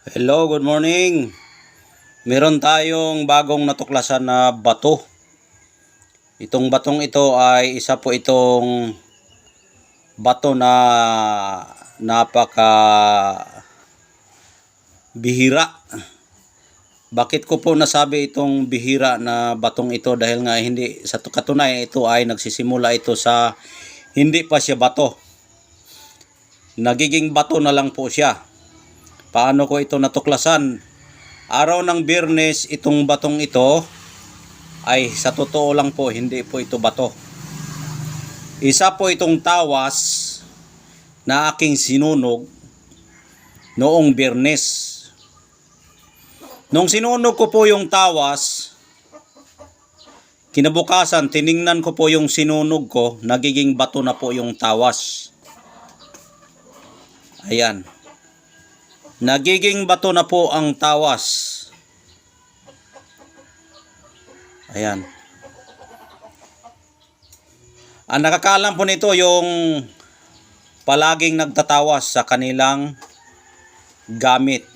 Hello, good morning. Meron tayong bagong natuklasan na bato. Itong batong ito ay isa po itong bato na napaka bihira. Bakit ko po nasabi itong bihira na batong ito? Dahil nga hindi sa katunayan ito ay nagsisimula ito sa hindi pa siya bato. Nagiging bato na lang po siya. Paano ko ito natuklasan? Araw ng Biyernes itong batong ito ay sa totoo lang po hindi po ito bato. Isa po itong tawas na aking sinunog noong Biyernes. Nung sinunog ko po yung tawas, kinabukasan tiningnan ko po yung sinunog ko, nagiging bato na po yung tawas. Ayan. Nagiging bato na po ang tawas. Ayan. Ang nakakaalam po nito yung palaging nagtatawas sa kanilang gamit.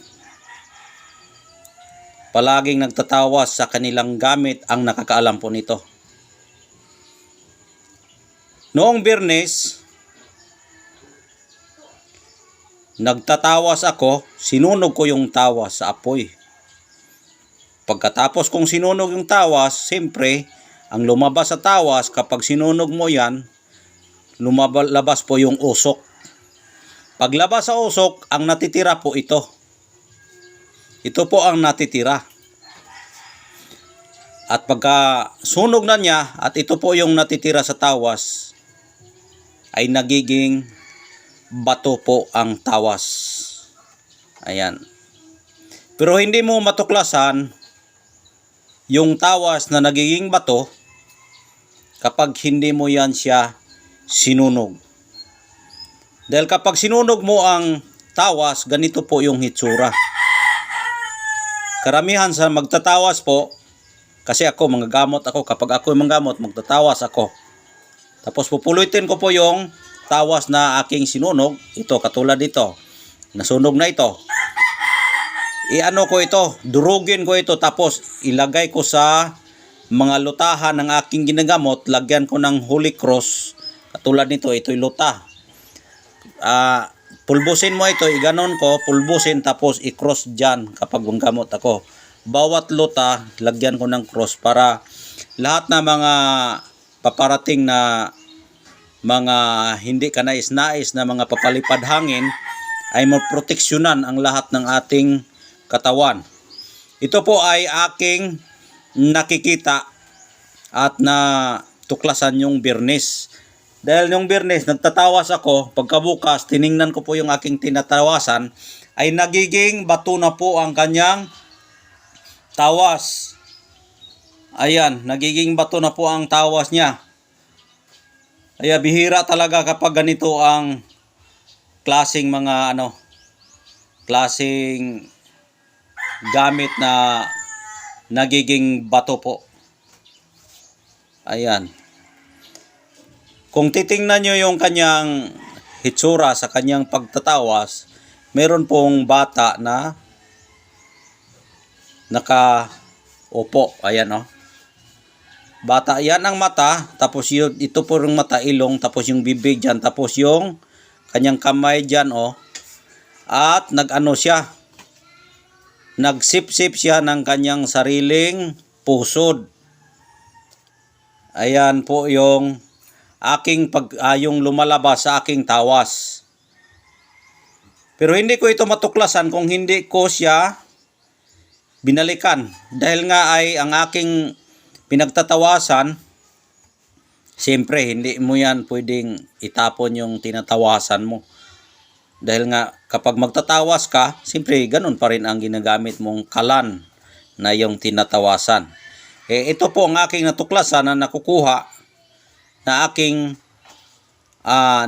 Palaging nagtatawas sa kanilang gamit ang nakakaalam po nito. Noong Biyernes, nagtatawas ako, sinunog ko yung tawas sa apoy. Pagkatapos kong sinunog yung tawas, siyempre, ang lumabas sa tawas, kapag sinunog mo yan, lumabas po yung usok. Paglabas sa usok, ang natitira po ito. Ito po ang natitira. At pagka sunog na niya, at ito po yung natitira sa tawas, ay nagiging bato po ang tawas. Ayan. Pero hindi mo matuklasan yung tawas na nagiging bato kapag hindi mo yan siya sinunog. Dahil kapag sinunog mo ang tawas, ganito po yung hitsura. Karamihan sa magtatawas po, kasi ako manggagamot ako, kapag ako manggamot, magtatawas ako. Tapos pupulutin ko po yung tawas na aking sinunog, ito katulad dito, nasunog na ito. Iano ko ito, durugin ko ito, tapos ilagay ko sa mga lutahan ng aking ginagamot, lagyan ko ng Holy Cross, katulad nito, ito'y luta. Pulbusin mo ito, iganon ko, pulbusin, tapos i-cross dyan kapag manggamot ako. Bawat luta, lagyan ko ng cross para lahat na mga paparating na mga hindi kanais-nais na mga papalipad hangin ay maproteksyonan ang lahat ng ating katawan. Ito po ay aking nakikita at natuklasan yung Biyernes. Dahil yung Biyernes nagtatawas ako, pagkabukas tiningnan ko po yung aking tinatawasan, ay nagiging bato na po ang kanyang tawas. Ayan, nagiging bato na po ang tawas niya. Kaya bihira talaga kapag ganito ang klaseng mga klaseng gamit na nagiging bato po. Ayan. Kung titingnan nyo yung kanyang hitsura sa kanyang pagtatawas, meron pong bata na nakaupo. Ayan, oh. Bata yan ang mata, tapos yun, ito po yung mata, ilong, tapos yung bibig dyan, tapos yung kanyang kamay dyan, oh. At nag-ano siya, nagsip-sip siya ng kanyang sariling pusod. Ayan po yung aking yung lumalabas sa aking tawas. Pero hindi ko ito matuklasan kung hindi ko siya binalikan. Dahil nga ay ang aking pinagtatawasan, siyempre hindi mo yan pwedeng itapon yung tinatawasan mo. Dahil nga kapag magtatawas ka, siyempre ganun pa rin ang ginagamit mong kalan na yung tinatawasan. Ito po ang aking natuklasan na nakukuha na aking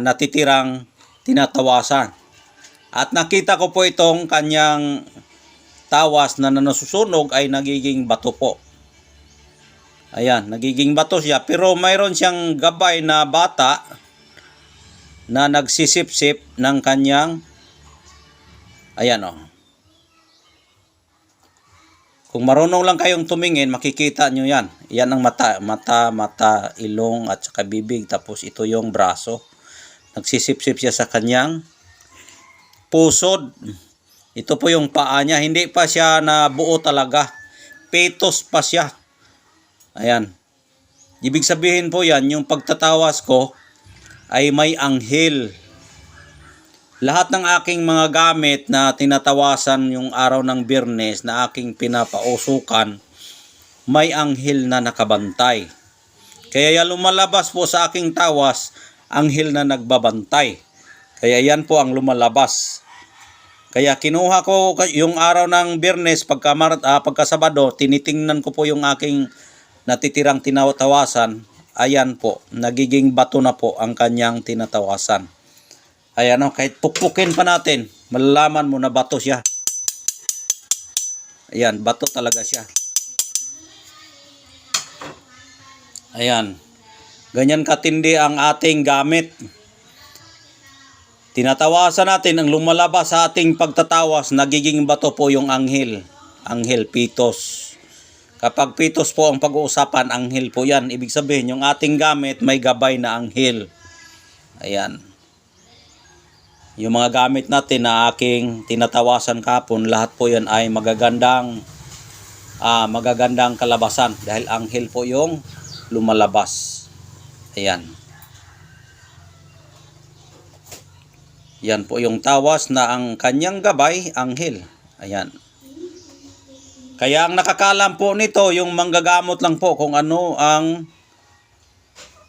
natitirang tinatawasan. At nakita ko po itong kanyang tawas na nasusunog ay nagiging bato po. Ayan, nagiging bato siya. Pero mayroon siyang gabay na bata na nagsisip-sip ng kanyang, ayan, oh. Kung marunong lang kayong tumingin, makikita nyo yan. Yan ang mata, ilong at saka bibig. Tapos ito yung braso. Nagsisip-sip siya sa kanyang pusod. Ito po yung paa niya. Hindi pa siya nabuo talaga. Fetus pa siya. Ayan. Ibig sabihin po yan, yung pagtatawas ko ay may anghel. Lahat ng aking mga gamit na tinatawasan yung araw ng Biyernes na aking pinapausukan, may anghel na nakabantay. Kaya yan lumalabas po sa aking tawas, anghel na nagbabantay. Kaya yan po ang lumalabas. Kaya kinuha ko yung araw ng Biyernes, pagka Sabado, tinitingnan ko po yung aking natitirang tinatawasan. Ayan po, nagiging bato na po ang kanyang tinatawasan. Ayan o, kahit pukpukin pa natin, malalaman mo na bato siya. Ayan, bato talaga siya. Ayan. Ganyan katindi ang ating gamit. Tinatawasan natin, ang lumalabas sa ating pagtatawas, nagiging bato po yung anghel. Anghel, pitos. Kapag pitos po ang pag-uusapan, anghel po yan. Ibig sabihin, yung ating gamit may gabay na anghel. Ayan. Yung mga gamit natin na aking tinatawasan kahapon, lahat po yan ay magagandang kalabasan dahil anghel po yung lumalabas. Ayan. Yan po yung tawas na ang kanyang gabay, anghel. Ayan. Kaya ang nakakalam po nito, yung manggagamot lang po kung ano ang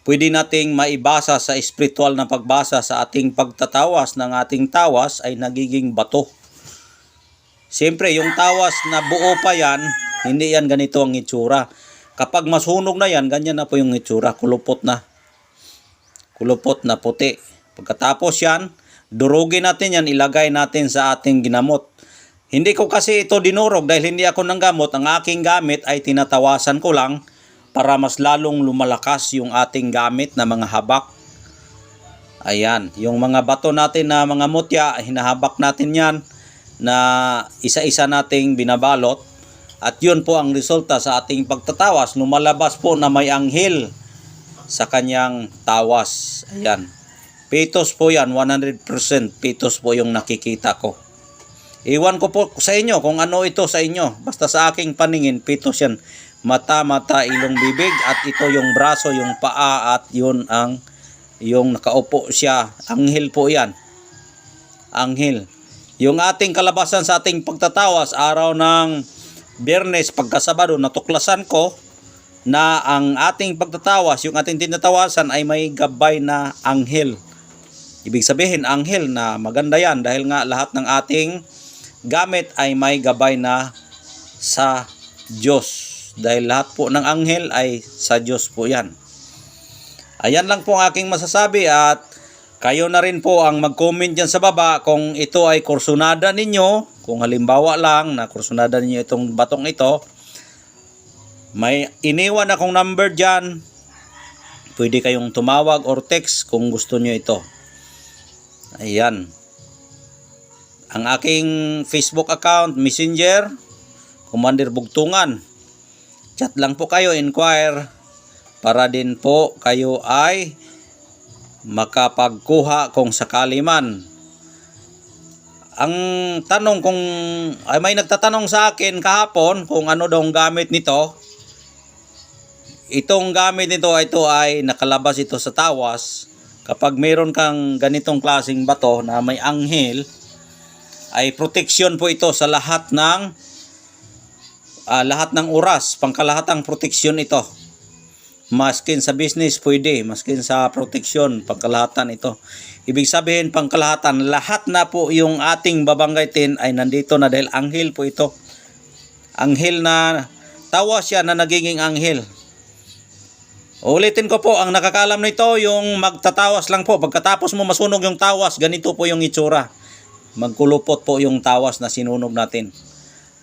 pwede nating maibasa sa espiritual na pagbasa sa ating pagtatawas ng ating tawas ay nagiging bato. Siyempre, yung tawas na buo pa yan, hindi yan ganito ang itsura. Kapag masunog na yan, ganyan na po yung itsura. Kulupot na. Kulupot na puti. Pagkatapos yan, durugin natin yan, ilagay natin sa ating ginamot. Hindi ko kasi ito dinurog dahil hindi ako nang gamot. Ang aking gamit ay tinatawasan ko lang para mas lalong lumalakas yung ating gamit na mga habak. Ayan, yung mga bato natin na mga mutya, hinahabak natin yan na isa-isa nating binabalot. At yun po ang resulta sa ating pagtatawas. Lumalabas po na may anghel sa kanyang tawas. Ayan. Pitos po yan, 100% pitos po yung nakikita ko. Iwan ko po sa inyo kung ano ito sa inyo. Basta sa aking paningin, pitos yan. Mata, ilong, bibig, at ito yung braso, yung paa, at yun ang yung nakaupo siya. Anghel po yan. Anghel. Yung ating kalabasan sa ating pagtatawas, araw ng Biyernes, pagkasabado, natuklasan ko na ang ating pagtatawas, yung ating tinatawasan ay may gabay na anghel. Ibig sabihin, anghel na maganda yan dahil nga lahat ng ating gamit ay may gabay na sa Diyos. Dahil lahat po ng anghel ay sa Diyos po yan. Ayan lang po ang aking masasabi at kayo na rin po ang mag-comment dyan sa baba kung ito ay kursunada ninyo. Kung halimbawa lang na kursunada ninyo itong batong ito, may iniwan akong number dyan. Pwede kayong tumawag or text kung gusto nyo ito. Ayan. Ang aking Facebook account, Messenger, Commander Bugtungan. Chat lang po kayo, inquire, para din po kayo ay makapagkuha kung sakali man. Ang tanong kung ay may nagtatanong sa akin kahapon kung ano daw ang gamit nito. Itong gamit nito ay nakalabas ito sa tawas. Kapag mayroon kang ganitong klaseng bato na may anghel, ay proteksyon po ito sa lahat ng oras, pangkalahatang proteksyon ito. Maskin sa business pwede, maskin sa proteksyon, pangkalahatan ito. Ibig sabihin pangkalahatan, lahat na po yung ating babanggitin ay nandito na dahil anghel po ito. Anghel na tawas siya na nagiging anghel. Ulitin ko po, ang nakakalam nito yung magtatawas lang po. Pagkatapos mo masunog yung tawas, ganito po yung itsura. Magkulupot po yung tawas na sinunog natin.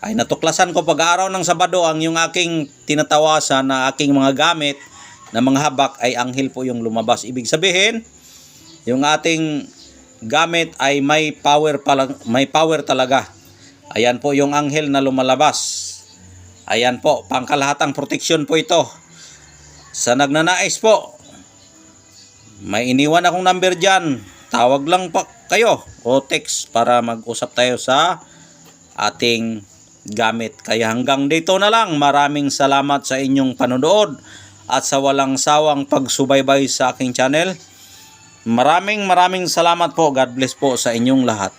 Ay natuklasan ko pag-araw ng Sabado ang yung aking tinatawasan na aking mga gamit na mga habak ay anghel po yung lumabas. Ibig sabihin, yung ating gamit ay may power talaga. Ayan po yung anghel na lumalabas. Ayan po, pangkalahatang proteksyon po ito. Sa nagnanais po, may iniwan akong number dyan. Tawag lang pa kayo o text para mag-usap tayo sa ating gamit. Kaya hanggang dito na lang. Maraming salamat sa inyong panonood at sa walang sawang pagsubaybay sa aking channel. Maraming salamat po. God bless po sa inyong lahat.